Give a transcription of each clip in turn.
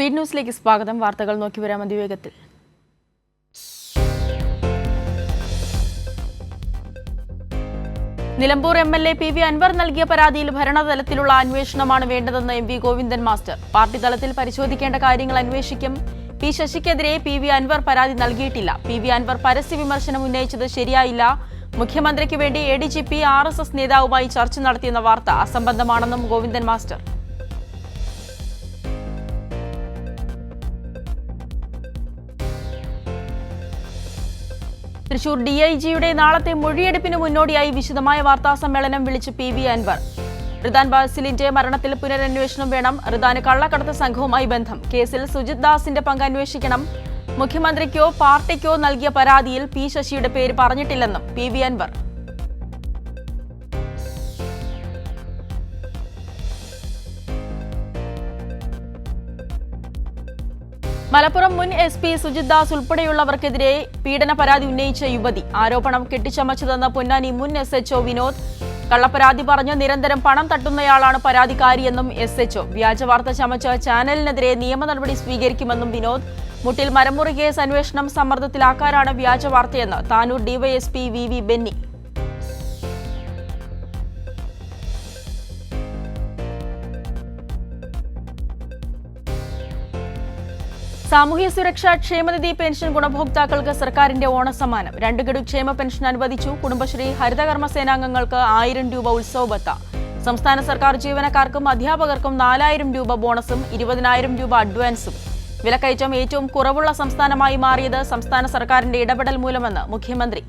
Speed ന്യൂസിലേക്ക് സ്വാഗതം. വാർത്തകൾ നോക്കി വരാം അതിവേഗത്തിൽ. നിലമ്പൂർ MLA PV അൻവർ നൽകിയ പരാതിയിൽ ഭരണതലത്തിലുള്ള അന്വേഷണമാണ് വേണ്ടതെന്ന് MV ഗോവിന്ദൻ മാസ്റ്റർ. പാർട്ടി തലത്തിൽ പരിശോധിക്കേണ്ട കാര്യങ്ങൾ അന്വേഷിക്കും. P ശശിക്കെതിരെ PV അൻവർ പരാതി നൽകിയിട്ടില്ല. PV അൻവർ പരസ്യ വിമർശനം ഉന്നയിച്ചത് ശരിയായില്ല. മുഖ്യമന്ത്രിക്ക് വേണ്ടി ADGP RSS നേതാവുമായി ചർച്ച നടത്തിയെന്ന വാർത്ത അസംബന്ധമാണെന്നും ഗോവിന്ദൻ മാസ്റ്റർ. തൃശൂർ DIGയുടെ നാളത്തെ മൊഴിയെടുപ്പിന് മുന്നോടിയായി വിശദമായ വാർത്താ സമ്മേളനം വിളിച്ച് PV അൻവർ. റിദാൻ ബാസിലിന്റെ മരണത്തിൽ പുനരന്വേഷണം വേണം. റിദാന് കള്ളക്കടത്ത് സംഘവുമായി ബന്ധം. കേസിൽ സുജിത് ദാസിന്റെ പങ്ക് അന്വേഷിക്കണം. മുഖ്യമന്ത്രിക്കോ പാർട്ടിക്കോ നൽകിയ പരാതിയിൽ P ശശിയുടെ പേര് പറഞ്ഞിട്ടില്ലെന്നും PV അൻവർ. മലപ്പുറം മുൻ SP സുജിത് ദാസ് ഉൾപ്പെടെയുള്ളവർക്കെതിരെ പീഡന പരാതി ഉന്നയിച്ച യുവതി. ആരോപണം കെട്ടിച്ചമച്ചതെന്ന് പൊന്നാനി മുൻ SHO വിനോദ്. കള്ളപ്പരാതി പറഞ്ഞ് നിരന്തരം പണം തട്ടുന്നയാളാണ് പരാതിക്കാരിയെന്നും SHO. വ്യാജവാർത്ത ചമച്ച ചാനലിനെതിരെ നിയമ നടപടി സ്വീകരിക്കുമെന്നും വിനോദ്. മുട്ടിൽ മരമുറി കേസ് അന്വേഷണം സമ്മർദ്ദത്തിലാക്കാനാണ് വ്യാജവാർത്തയെന്ന് താനൂർ DYSP VV ബെന്നി. സാമൂഹ്യ സുരക്ഷാ ക്ഷേമനിധി പെൻഷൻ ഗുണഭോക്താക്കൾക്ക് സർക്കാരിന്റെ ഓണസമ്മാനം. 2 ഗഡു ക്ഷേമ പെൻഷൻ അനുവദിച്ചു. കുടുംബശ്രീ ഹരിതകർമ്മ സേനാംഗങ്ങൾക്ക് 1000 രൂപ ഉത്സവ ഭത്ത. സംസ്ഥാന സർക്കാർ ജീവനക്കാർക്കും അധ്യാപകർക്കും 4000 രൂപ ബോണസും 20000 രൂപ അഡ്വാൻസും. വിലക്കയറ്റം ഏറ്റവും കുറവുള്ള സംസ്ഥാനമായി മാറിയത് സംസ്ഥാന സർക്കാരിന്റെ ഇടപെടൽ മൂലമെന്ന് മുഖ്യമന്ത്രി.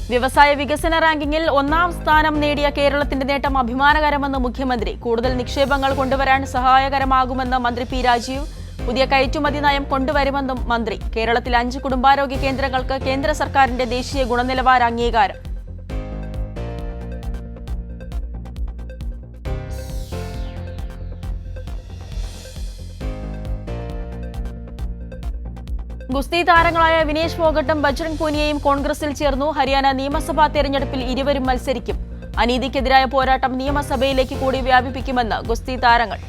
വ്യവസായ വികസന റാങ്കിങ്ങിൽ 1ാം സ്ഥാനം നേടിയ കേരളത്തിന്റെ നേട്ടം അഭിമാനകരമെന്ന് മുഖ്യമന്ത്രി. കൂടുതൽ നിക്ഷേപങ്ങൾ കൊണ്ടുവരാൻ സഹായകരമാകുമെന്ന് മന്ത്രി P രാജീവ്. പുതിയ കയറ്റുമതി നയം കൊണ്ടുവരുമെന്നും മന്ത്രി. കേരളത്തിൽ 5 കുടുംബാരോഗ്യ കേന്ദ്രങ്ങൾക്ക് കേന്ദ്ര സർക്കാരിന്റെ ദേശീയ ഗുണനിലവാര അംഗീകാരം. ഗുസ്തി താരങ്ങളായ വിനേഷ് ഫോഗട്ടും ബജ്രംഗ് പൂനിയയും കോൺഗ്രസിൽ ചേർന്നു. ഹരിയാന നിയമസഭാ തെരഞ്ഞെടുപ്പിൽ ഇരുവരും മത്സരിക്കും. അനീതിക്കെതിരായ പോരാട്ടം നിയമസഭയിലേക്ക് കൂടി വ്യാപിപ്പിക്കുമെന്ന് ഗുസ്തി താരങ്ങൾ.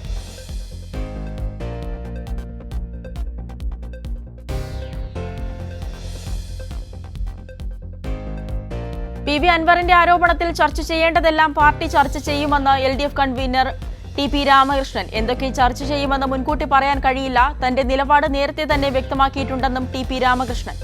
PV അൻവറിന്റെ ആരോപണത്തിൽ ചർച്ച ചെയ്യേണ്ടതെല്ലാം പാർട്ടി ചർച്ച ചെയ്യുമെന്ന് LDF കൺവീനർ TP രാമകൃഷ്ണൻ. എന്തൊക്കെ ചർച്ച ചെയ്യുമെന്ന് മുൻകൂട്ടി പറയാൻ കഴിയില്ല. തന്റെ നിലപാട് നേരത്തെ തന്നെ വ്യക്തമാക്കിയിട്ടുണ്ടെന്നും TP രാമകൃഷ്ണൻ.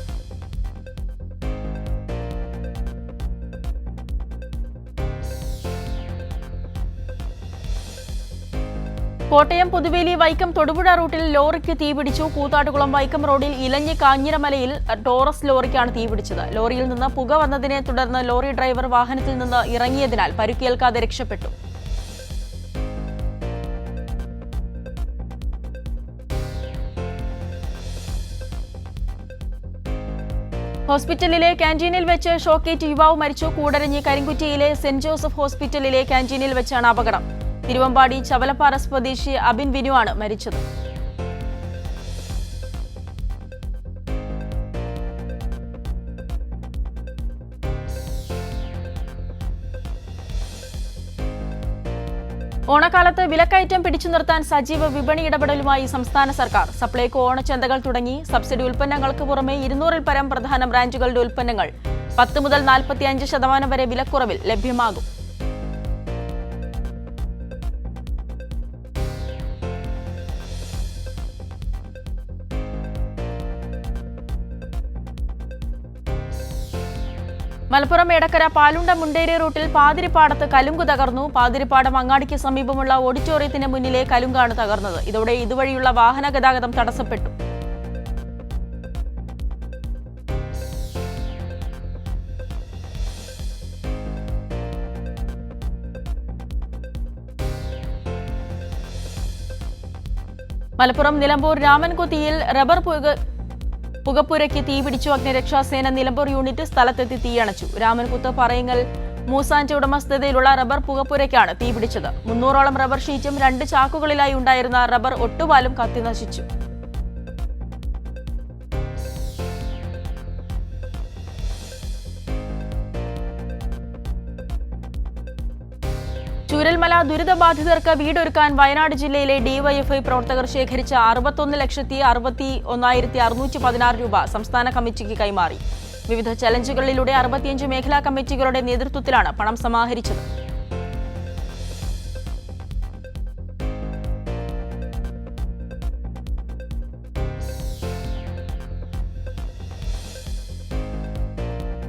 കോട്ടയം പുതുവേലി വൈക്കം തൊടുപുഴ റൂട്ടിൽ ലോറിക്ക് തീപിടിച്ചു. കൂത്താട്ടുകുളം വൈക്കം റോഡിൽ ഇലഞ്ഞി കാഞ്ഞിരമലയിൽ ടോറസ് ലോറിക്കാണ് തീപിടിച്ചത്. ലോറിയിൽ നിന്ന് പുക വന്നതിനെ തുടർന്ന് ലോറി ഡ്രൈവർ വാഹനത്തിൽ നിന്ന് ഇറങ്ങിയതിനാൽ പരിക്കേൽക്കാതെ രക്ഷപ്പെട്ടു. ഹോസ്പിറ്റലിലെ ക്യാന്റീനിൽ വെച്ച് ഷോക്കേറ്റ് യുവാവ് മരിച്ചു. കൂടരഞ്ഞി കരിങ്കുറ്റിയിലെ സെന്റ് ജോസഫ് ഹോസ്പിറ്റലിലെ ക്യാന്റീനിൽ വെച്ചാണ് അപകടം. തിരുവമ്പാടി ചവലപ്പാറ സ്വദേശി അബിൻ വിനു ആണ് മരിച്ചത്. ഓണക്കാലത്ത് വിലക്കയറ്റം പിടിച്ചു നിർത്താൻ സജീവ വിപണി ഇടപെടലുമായി സംസ്ഥാന സർക്കാർ. സപ്ലൈകോ ഓണച്ചന്തകൾ തുടങ്ങി. സബ്സിഡി ഉൽപ്പന്നങ്ങൾക്ക് പുറമെ 200-ൽ പരം പ്രധാന ബ്രാൻഡുകളുടെ ഉൽപ്പന്നങ്ങൾ 10 മുതൽ 45% വരെ വിലക്കുറവിൽ ലഭ്യമാകും. മലപ്പുറം എടക്കര പാലുണ്ട മുണ്ടേരി റൂട്ടിൽ പാതിരിപ്പാടത്ത് കലുങ്ക് തകർന്നു. പാതിരിപ്പാടം അങ്ങാടിക്ക് സമീപമുള്ള ഓഡിറ്റോറിയത്തിന് മുന്നിലെ കലുങ്കാണ് തകർന്നത്. ഇതോടെ ഇതുവഴിയുള്ള വാഹന ഗതാഗതം തടസ്സപ്പെട്ടു. മലപ്പുറം നിലമ്പൂർ രാമൻകുത്തിയിൽ റബ്ബർ പുകപ്പുരയ്ക്ക് തീപിടിച്ചു. അഗ്നിരക്ഷാസേന നിലമ്പൂർ യൂണിറ്റ് സ്ഥലത്തെത്തി തീയണച്ചു. രാമൻകുത്ത് പറയങ്ങൽ മൂസാന്റെ ഉടമസ്ഥതയിലുള്ള റബ്ബർ പുകപ്പുരയ്ക്കാണ് തീപിടിച്ചത്. 300ഓളം റബ്ബർ ഷീറ്റും 2 ചാക്കുകളിലായി ഉണ്ടായിരുന്ന റബ്ബർ ഒട്ടുപാലും കത്തിനശിച്ചു. ചൂരൽമല ദുരിതബാധിതർക്ക് വീടൊരുക്കാൻ വയനാട് ജില്ലയിലെ ഡിവൈഎഫ്ഐ പ്രവർത്തകർ ശേഖരിച്ച 61,61,616 രൂപ സംസ്ഥാന കമ്മിറ്റിക്ക് കൈമാറി. വിവിധ ചലഞ്ചുകളിലൂടെ 65 മേഖലാ കമ്മിറ്റികളുടെ നേതൃത്വത്തിലാണ് പണം സമാഹരിച്ചത്.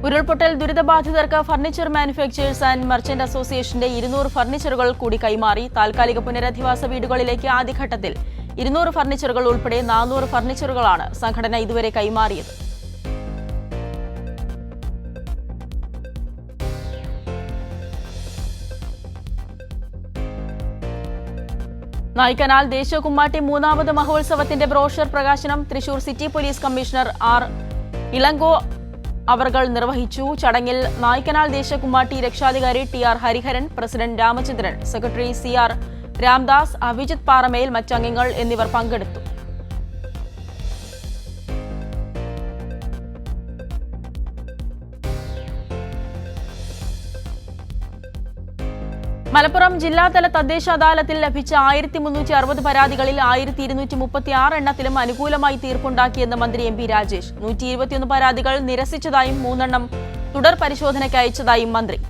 ഉരുൾപൊട്ടൽ ദുരിതബാധിതർക്ക് ഫർണിച്ചർ മാനുഫാക്ചേഴ്സ് ആൻഡ് മർച്ചന്റ് അസോസിയേഷന്റെ 200 ഫർണിച്ചറുകൾ കൂടി കൈമാറി. താൽക്കാലിക പുനരധിവാസ വീടുകളിലേക്ക് ആദ്യഘട്ടത്തിൽ 200 ഫർണിച്ചറുകൾ ഉൾപ്പെടെ 400 ഫർണിച്ചറുകളാണ് സംഘടന ഇതുവരെ കൈമാറിയത്. നായ്ക്കനാൽ ദേശീയകുമ്മാട്ടി 3ാമത് മഹോത്സവത്തിന്റെ ബ്രോഷർ പ്രകാശനം Thrissur city police commissioner R Elango അവർകൾ നിർവഹിച്ചു. ചടങ്ങിൽ നായ്ക്കനാൽ ദേശീയകുമ്മാട്ടി രക്ഷാധികാരി T R. Hariharan, president Ramachandran, secretary C R. Ramdas, Abhijith Paramel, മറ്റംഗങ്ങൾ എന്നിവർ പങ്കെടുത്തു. മലപ്പുറം ജില്ലാതല തദ്ദേശ അദാലത്തിൽ ലഭിച്ച 1360 പരാതികളിൽ 1236 എണ്ണത്തിലും അനുകൂലമായി തീർപ്പുണ്ടാക്കിയെന്ന് മന്ത്രി എം പി രാജേഷ്. 121 പരാതികൾ നിരസിച്ചതായും 3 എണ്ണം തുടർ പരിശോധനയ്ക്ക് അയച്ചതായും മന്ത്രി.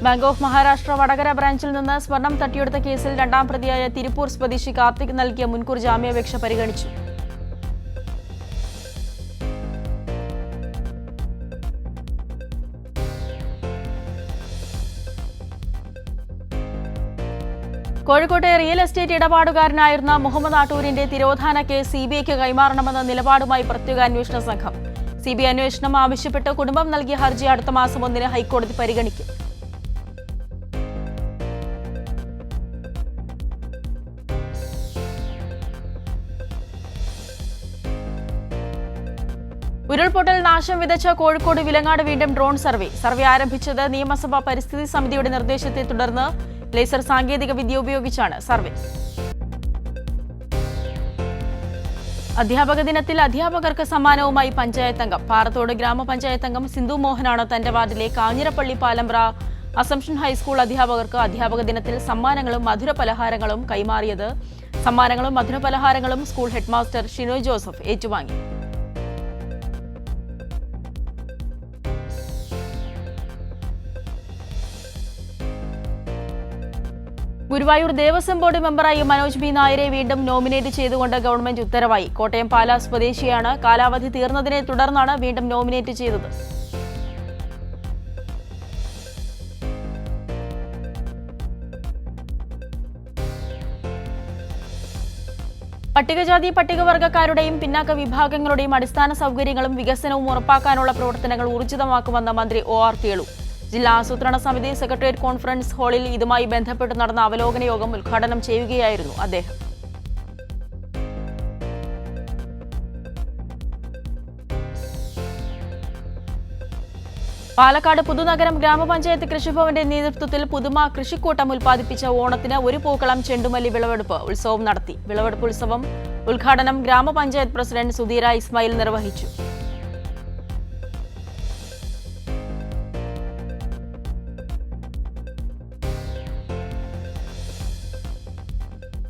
ബാങ്ക് ഓഫ് മഹാരാഷ്ട്ര വടകര ബ്രാഞ്ചിൽ നിന്ന് സ്വർണം തട്ടിയെടുത്ത കേസിൽ 2ാം പ്രതിയായ തിരുപ്പൂർ സ്വദേശി കാർത്തിക് നൽകിയ മുൻകൂർ ജാമ്യാപേക്ഷ പരിഗണിച്ചു. കോഴിക്കോട്ടെ റിയൽ എസ്റ്റേറ്റ് ഇടപാടുകാരനായിരുന്ന മുഹമ്മദ് ആട്ടൂരിന്റെ തിരോധാന കേസ് സിബിഐക്ക് കൈമാറണമെന്ന നിലപാടുമായി പ്രത്യേക അന്വേഷണ സംഘം. സിബിഐ അന്വേഷണം ആവശ്യപ്പെട്ട് കുടുംബം നൽകിയ ഹർജി അടുത്ത മാസം 1 ഹൈക്കോടതി പരിഗണിക്കും. ഉരുൾപൊട്ടൽ നാശം വിതച്ച കോഴിക്കോട് വിലങ്ങാട് വീണ്ടും ഡ്രോൺ സർവേ ആരംഭിച്ചത് നിയമസഭാ പരിസ്ഥിതി സമിതിയുടെ നിർദ്ദേശത്തെ തുടർന്ന് ലേസർ സാങ്കേതിക വിദ്യ ഉപയോഗിച്ചാണ് സർവേ. അധ്യാപക ദിനത്തിൽ അധ്യാപകർക്ക് സമ്മാനവുമായി പഞ്ചായത്ത് അംഗം. പാറത്തോട് ഗ്രാമപഞ്ചായത്ത് അംഗം സിന്ധു മോഹനാണ് തന്റെ വാർഡിലെ കാഞ്ഞിരപ്പള്ളി പാലമ്പ്ര അസംഷൻ ഹൈസ്കൂൾ അധ്യാപകർക്ക് അധ്യാപക ദിനത്തിൽ സമ്മാനങ്ങളും മധുരപലഹാരങ്ങളും കൈമാറിയത്. സമ്മാനങ്ങളും മധുരപലഹാരങ്ങളും സ്കൂൾ ഹെഡ്മാസ്റ്റർ ഷിനോയ് ജോസഫ് ഏറ്റുവാങ്ങി. ഗുരുവായൂർ ദേവസ്വം ബോർഡ് മെമ്പറായി മനോജ് ബി നായരെ വീണ്ടും നോമിനേറ്റ് ചെയ്തുകൊണ്ട് ഗവൺമെന്റ് ഉത്തരവായി. കോട്ടയം പാലാ സ്വദേശിയാണ്. കാലാവധി തീർന്നതിനെ തുടർന്നാണ് വീണ്ടും നോമിനേറ്റ് ചെയ്തത്. പട്ടികജാതി പട്ടികവർഗക്കാരുടെയും പിന്നാക്ക വിഭാഗങ്ങളുടെയും അടിസ്ഥാന സൗകര്യങ്ങളും വികസനവും ഉറപ്പാക്കാനുള്ള പ്രവർത്തനങ്ങൾ ഊർജിതമാക്കുമെന്ന് മന്ത്രി ഒ.ആർ. കേളു. ജില്ലാ ആസൂത്രണ സമിതി സെക്രട്ടേറിയറ്റ് കോൺഫറൻസ് ഹാളിൽ ഇതുമായി ബന്ധപ്പെട്ട് നടന്ന അവലോകന യോഗം ഉദ്ഘാടനം ചെയ്യുകയായിരുന്നു അദ്ദേഹം. പാലക്കാട് പുതുനഗരം ഗ്രാമപഞ്ചായത്ത് കൃഷിഭവന്റെ നേതൃത്വത്തിൽ പുതുമ കൃഷിക്കൂട്ടം ഉൽപ്പാദിപ്പിച്ച ഓണത്തിന് 1 പൂക്കളം ചെണ്ടുമല്ലി വിളവെടുപ്പ് ഉത്സവം നടത്തി. വിളവെടുപ്പ് ഉത്സവം ഉദ്ഘാടനം ഗ്രാമപഞ്ചായത്ത് പ്രസിഡന്റ് സുധീര ഇസ്മായിൽ നിർവഹിച്ചു.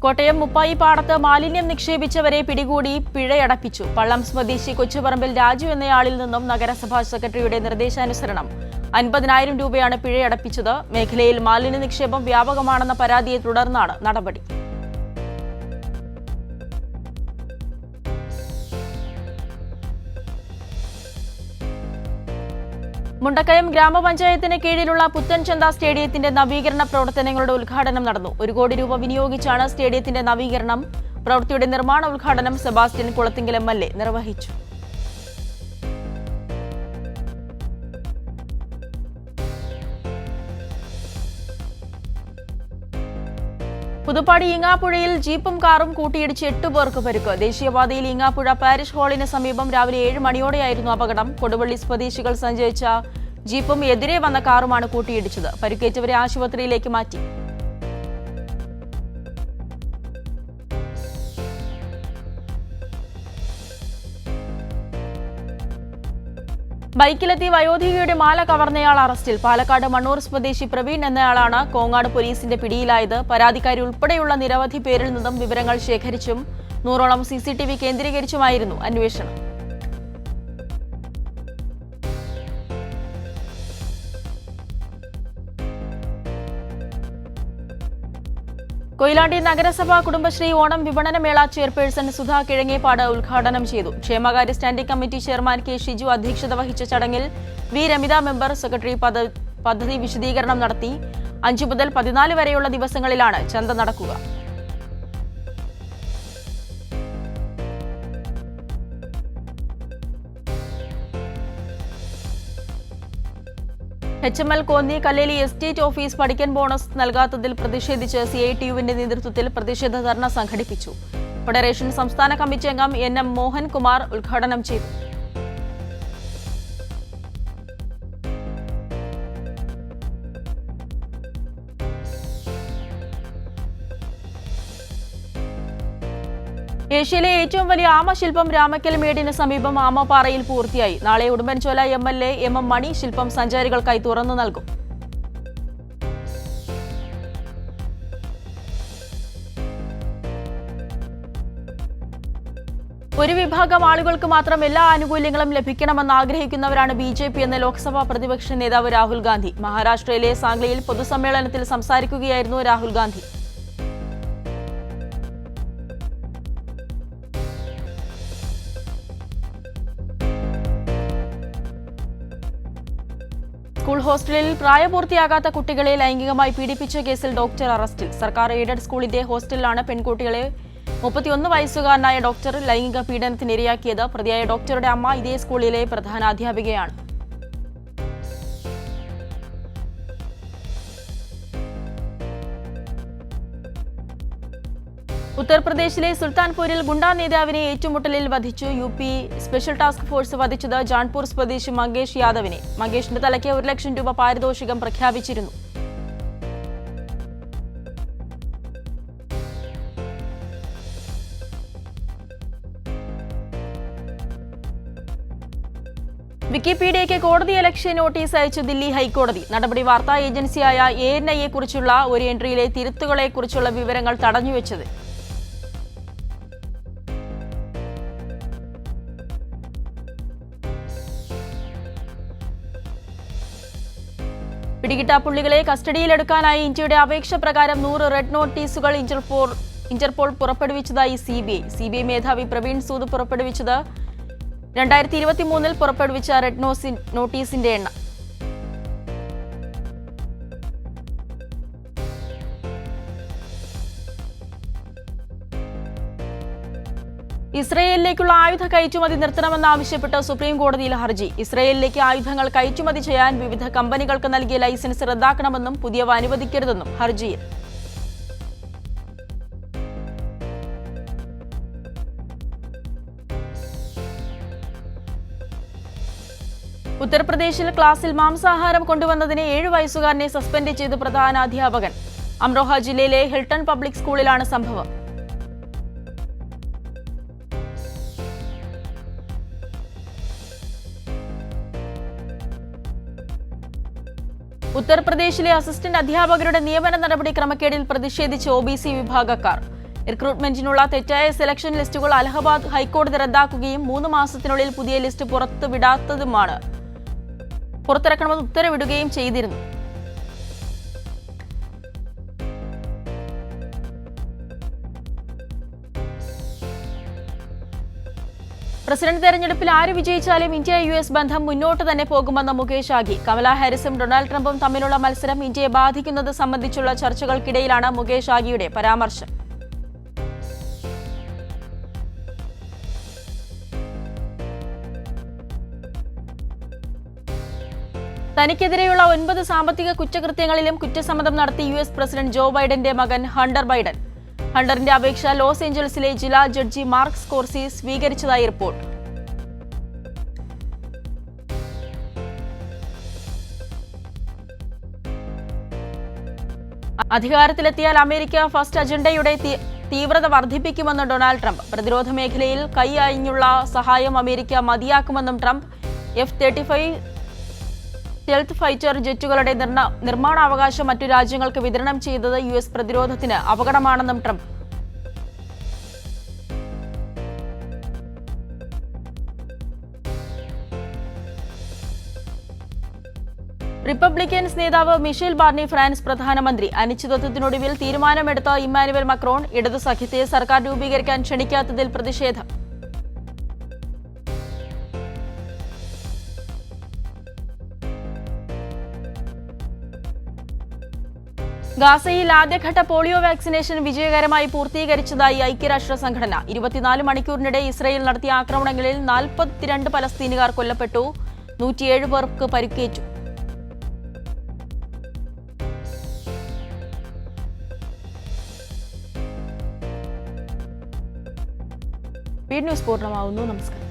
കോട്ടയം മുപ്പായി പാടത്ത് മാലിന്യം നിക്ഷേപിച്ചവരെ പിടികൂടി പിഴയടപ്പിച്ചു. പള്ളം സ്വദേശി കൊച്ചുപറമ്പിൽ രാജു എന്നയാളിൽ നിന്നും നഗരസഭാ സെക്രട്ടറിയുടെ നിർദ്ദേശാനുസരണം 50,000 രൂപയാണ് പിഴയടപ്പിച്ചത്. മേഖലയിൽ മാലിന്യ നിക്ഷേപം വ്യാപകമാണെന്ന പരാതിയെ തുടർന്നാണ് നടപടി. മുണ്ടക്കയം ഗ്രാമപഞ്ചായത്തിന് കീഴിലുള്ള പുത്തൻചന്ത സ്റ്റേഡിയത്തിന്റെ നവീകരണ പ്രവർത്തനങ്ങളുടെ ഉദ്ഘാടനം നടന്നു. 1 കോടി രൂപ വിനിയോഗിച്ചാണ് സ്റ്റേഡിയത്തിന്റെ നവീകരണം. പ്രവൃത്തിയുടെ നിർമ്മാണ ഉദ്ഘാടനം സെബാസ്റ്റ്യൻ കുളത്തിങ്കൽ എം.എൽ.എ നിർവഹിച്ചു. പുതുപ്പാടി ഈങ്ങാപ്പുഴയിൽ ജീപ്പും കാറും കൂട്ടിയിടിച്ച് 8 പേർക്ക് പരിക്ക്. ദേശീയപാതയിൽ ഈങ്ങാപ്പുഴ പാരിഷ് ഹാളിന് സമീപം രാവിലെ 7 മണിയോടെയായിരുന്നു അപകടം. കൊടുവള്ളി സ്വദേശികൾ സഞ്ചരിച്ച ജീപ്പും എതിരെ വന്ന കാറുമാണ് കൂട്ടിയിടിച്ചത്. പരിക്കേറ്റവരെ ആശുപത്രിയിലേക്ക് മാറ്റി. ബൈക്കിലെത്തി വയോധികയുടെ മാല കവർന്നയാൾ അറസ്റ്റിൽ. പാലക്കാട് മണ്ണൂർ സ്വദേശി പ്രവീൺ എന്നയാളാണ് കോങ്ങാട് പോലീസിന്റെ പിടിയിലായത്. പരാതിക്കാരി ഉൾപ്പെടെയുള്ള നിരവധി പേരിൽ നിന്നും വിവരങ്ങൾ ശേഖരിച്ചും 100ഓളം CCTV കേന്ദ്രീകരിച്ചുമായിരുന്നു അന്വേഷണം. കൊയിലാണ്ടി നഗരസഭ കുടുംബശ്രീ ഓണം വിപണനമേള ചെയർപേഴ്സൺ സുധാ കിഴങ്ങേപ്പാട് ഉദ്ഘാടനം ചെയ്തു. ക്ഷേമകാര്യ standing committee chairman K Shiju അധ്യക്ഷത വഹിച്ച ചടങ്ങിൽ വി രമിത മെമ്പർ സെക്രട്ടറി പദ്ധതി വിശദീകരണം നടത്തി. 5 മുതൽ 14 വരെയുള്ള ദിവസങ്ങളിലാണ് ചന്ത നടക്കുക. HML Konni Kalleli estate office പഠിക്കൻ ബോണസ് നൽകാത്തതിൽ പ്രതിഷേധിച്ച് CITU-വിന്റെ നേതൃത്വത്തിൽ പ്രതിഷേധ ധർണ സംഘടിപ്പിച്ചു. ഫെഡറേഷൻ സംസ്ഥാന കമ്മിറ്റി അംഗം NM മോഹൻകുമാർ ഉദ്ഘാടനം ചെയ്തു. ഏഷ്യയിലെ ഏറ്റവും വലിയ ആമശില്പം രാമക്കൽ മേടിന് സമീപം ആമപ്പാറയിൽ പൂർത്തിയായി. നാളെ ഉടുമ്പൻചോല MLA MM മണി ശില്പം സഞ്ചാരികൾക്കായി തുറന്നു നൽകും. ഒരു വിഭാഗം ആളുകൾക്ക് മാത്രം എല്ലാ ആനുകൂല്യങ്ങളും ലഭിക്കണമെന്ന് ആഗ്രഹിക്കുന്നവരാണ് BJP എന്ന് ലോക്സഭാ പ്രതിപക്ഷ നേതാവ് രാഹുൽ ഗാന്ധി. മഹാരാഷ്ട്രയിലെ സാംഗ്ലിയിൽ പൊതുസമ്മേളനത്തിൽ സംസാരിക്കുകയായിരുന്നു രാഹുൽ ഗാന്ധി. സ്കൂൾ ഹോസ്റ്റലിൽ പ്രായപൂർത്തിയാകാത്ത കുട്ടികളെ ലൈംഗികമായി പീഡിപ്പിച്ച കേസിൽ ഡോക്ടർ അറസ്റ്റിൽ. സർക്കാർ എയ്ഡഡ് സ്കൂളിന്റെ ഹോസ്റ്റലിലാണ് പെൺകുട്ടികളെ 31 വയസ്സുകാരനായ ഡോക്ടർ ലൈംഗിക പീഡനത്തിനിരയാക്കിയത്. പ്രതിയായ ഡോക്ടറുടെ അമ്മ ഇതേ സ്കൂളിലെ പ്രധാനാധ്യാപികയാണ്. ഉത്തർപ്രദേശിലെ സുൽത്താൻപൂരിൽ ഗുണ്ടാ നേതാവിനെ ഏറ്റുമുട്ടലിൽ വധിച്ചു. UP സ്പെഷ്യൽ ടാസ്ക് ഫോഴ്സ് വധിച്ചത് ജാൺപൂർ സ്വദേശി മങ്കേഷ് യാദവിനെ. മങ്കേഷിന്റെ തലയ്ക്ക് 1 ലക്ഷം രൂപ പാരിതോഷികം പ്രഖ്യാപിച്ചിരുന്നു. വിക്കിപീഡിയയ്ക്ക് കോടതിയലക്ഷ്യ നോട്ടീസ് അയച്ചു ദില്ലി ഹൈക്കോടതി. നടപടി വാർത്താ ഏജൻസിയായ ANI കുറിച്ചുള്ള ഒരു എൻട്രിയിലെ തിരുത്തുകളെക്കുറിച്ചുള്ള വിവരങ്ങൾ തടഞ്ഞുവെച്ചത്. പിടികിട്ടാപ്പുള്ളികളെ കസ്റ്റഡിയിലെടുക്കാനായി ഇന്ത്യയുടെ അപേക്ഷ പ്രകാരം 100 റെഡ് നോട്ടീസുകൾ ഇന്റർപോൾ പുറപ്പെടുവിച്ചതായി CBI മേധാവി പ്രവീൺ സൂദ് പുറപ്പെടുവിച്ചത് 2023 പുറപ്പെടുവിച്ച റെഡ് നോട്ടീസിന്റെ എണ്ണം. ഇസ്രയേലിലേക്കുള്ള ആയുധ കയറ്റുമതി നിർത്തണമെന്നാവശ്യപ്പെട്ട് സുപ്രീം കോടതിയിൽ ഹർജി. ഇസ്രയേലിലേക്ക് ആയുധങ്ങൾ കയറ്റുമതി ചെയ്യാൻ വിവിധ കമ്പനികൾക്ക് നൽകിയ ലൈസൻസ് റദ്ദാക്കണമെന്നും പുതിയവ അനുവദിക്കരുതെന്നും ഹർജിയിൽ. ഉത്തർപ്രദേശിൽ ക്ലാസിൽ മാംസാഹാരം കൊണ്ടുവന്നതിന് 7 വയസ്സുകാരനെ സസ്പെൻഡ് ചെയ്ത് പ്രധാനാധ്യാപകൻ. അംറോഹ ജില്ലയിലെ ഹിൽട്ടൺ പബ്ലിക് സ്കൂളിലാണ് സംഭവം. ഉത്തർപ്രദേശിലെ അസിസ്റ്റന്റ് അധ്യാപകരുടെ നിയമന നടപടി ക്രമക്കേടിൽ പ്രതിഷേധിച്ച് OBC വിഭാഗക്കാർ. റിക്രൂട്ട്മെന്റിനുള്ള തെറ്റായ സെലക്ഷൻ ലിസ്റ്റുകൾ അലഹബാദ് ഹൈക്കോടതി റദ്ദാക്കുകയും 3 മാസത്തിനുള്ളിൽ പുതിയ ലിസ്റ്റ് പുറത്തിറക്കണമെന്ന് ഉത്തരവിടുകയും ചെയ്തിരുന്നു. പ്രസിഡന്റ് തെരഞ്ഞെടുപ്പിൽ ആര് വിജയിച്ചാലും ഇന്ത്യ-US ബന്ധം മുന്നോട്ട് തന്നെ പോകുമെന്ന് മുകേഷ് ആഘി. കമലാ ഹാരിസും ഡൊണാൾഡ് ട്രംപും തമ്മിലുള്ള മത്സരം ഇന്ത്യയെ ബാധിക്കുന്നത് സംബന്ധിച്ചുള്ള ചർച്ചകൾക്കിടയിലാണ് മുകേഷ് ആഘിയുടെ പരാമർശം. തനിക്കെതിരെയുള്ള 9 സാമ്പത്തിക കുറ്റകൃത്യങ്ങളിലും കുറ്റസമ്മതം നടത്തി US പ്രസിഡന്റ് ജോ ബൈഡന്റെ മകൻ ഹണ്ടർ ബൈഡൻ. ഹണ്ടറിന്റെ അപേക്ഷ ലോസ് ഏഞ്ചൽസിലെ ജില്ലാ ജഡ്ജി മാർക്ക് സ്കോർസി സ്വീകരിച്ചതായി റിപ്പോർട്ട്. അധികാരത്തിലെത്തിയാൽ അമേരിക്ക ഫസ്റ്റ് അജണ്ടയുടെ തീവ്രത വർദ്ധിപ്പിക്കുമെന്ന് ഡൊണാൾഡ് ട്രംപ്. പ്രതിരോധ മേഖലയിൽ കൈ അയഞ്ഞുള്ള സഹായം അമേരിക്ക മതിയാക്കുമെന്നും ട്രംപ്. F-35 സ്റ്റെൽത്ത് ഫൈറ്റർ ജെറ്റുകളുടെ നിർമ്മാണാവകാശം മറ്റു രാജ്യങ്ങൾക്ക് വിതരണം ചെയ്തത് US പ്രതിരോധത്തിന് അപകടമാണെന്നും ട്രംപ്. റിപ്പബ്ലിക്കൻസ് നേതാവ് മിഷേൽ ബാർണി ഫ്രാൻസ് പ്രധാനമന്ത്രി. അനിശ്ചിതത്വത്തിനൊടുവിൽ തീരുമാനമെടുത്ത ഇമ്മാനുവൽ മക്രോൺ. ഇടതു സഖ്യത്തെ സർക്കാർ രൂപീകരിക്കാൻ ക്ഷണിക്കാത്തതിൽ പ്രതിഷേധം. ഗാസയിൽ ആദ്യഘട്ട പോളിയോ വാക്സിനേഷൻ വിജയകരമായി പൂർത്തീകരിച്ചതായി ഐക്യരാഷ്ട്ര സംഘടന. 24 മണിക്കൂറിനിടെ ഇസ്രയേൽ നടത്തിയ ആക്രമണങ്ങളിൽ 42 പലസ്തീനുകാർ കൊല്ലപ്പെട്ടു, 107 പേർക്ക് പരിക്കേറ്റു. ന്യൂസ് പൂർണ്ണമാവുന്നു. നമസ്കാരം.